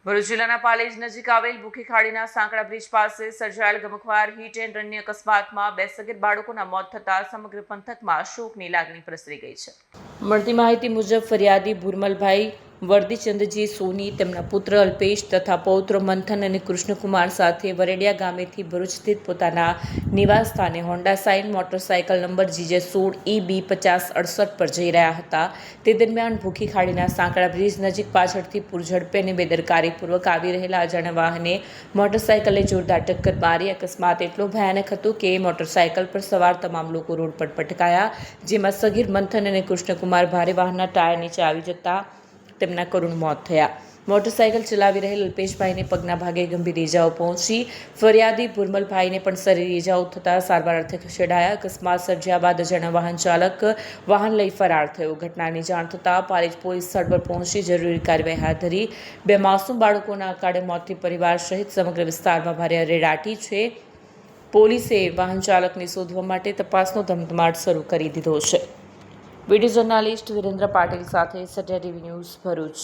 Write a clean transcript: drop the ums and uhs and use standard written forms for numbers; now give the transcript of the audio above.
ભરૂચ જિલ્લાના પાલેજ નજીક આવેલ ભૂખી ખાડીના સાંકડા બ્રિજ પાસે સર્જાયેલ ગમખ્વાર હિટ એન્ડ રનની અકસ્માતમાં 2 સગીર બાળકોના મોત થતાં સમગ્ર પંથકમાં શોકની લાગણી પ્રસરી ગઈ છે। મળતી માહિતી મુજબ ફરિયાદી ભુરમલભાઈ વર્દીચંદજી સોની તેમના પુત્ર અલ્પેશ તથા પૌત્ર મંથન અને કૃષ્ણકુમાર સાથે વરેડિયા ગામેથી ભરૂચ સ્થિત પોતાના નિવાસ સ્થાને Honda Shine motorcycle number GJ16 EB 5068 પર જઈ રહ્યા હતા। તે દરમિયાન ભૂખી ખાડીના સાંકડા બ્રિજ નજીક પાછળથી પૂરઝડપે અને બેદરકારીપૂર્વક આવી રહેલા અજાણ્યા વાહને મોટરસાઇકલને જોરદાર ટક્કર મારી। અકસ્માત એટલો ભયાનક હતો કે મોટરસાઇકલ પર સવાર તમામ લોકો રોડ પર પટકાયા, જેમાં સગીર મંથન અને કૃષ્ણકુમાર ભારે વાહનના ટાયર નીચે આવી જતા તેમના કરુણ મોત થયા। મોટરસાઇકલ ચલાવી રહેલ અલ્પેશભાઈને પગના ભાગે ગંભીર ઇજાઓ પહોંચી। ફરિયાદી ભુરમલભાઈને પણ શરીર ઇજાઓ થતાં સારવાર અર્થે ખસેડાયા। અકસ્માત સર્જ્યા બાદ અજાણ્યા વાહન ચાલક વાહન લઈ ફરાર થયો। ઘટનાની જાણ થતાં પાલેજ પોલીસ સ્થળ પર પહોંચી જરૂરી કાર્યવાહી હાથ ધરી। 2 માસૂમ બાળકોના અકાળે મોતથી પરિવાર સહિત સમગ્ર વિસ્તારમાં ભારે અરેરાટી છે। પોલીસે વાહન ચાલકને શોધવા માટે તપાસનો ધમધમાટ શરૂ કરી દીધો છે। વિડીયો જર્નાલિસ્ટ વિરેન્દ્ર પાટીલ સાથે સત્ય ટીવી ન્યૂઝ ભરૂચ।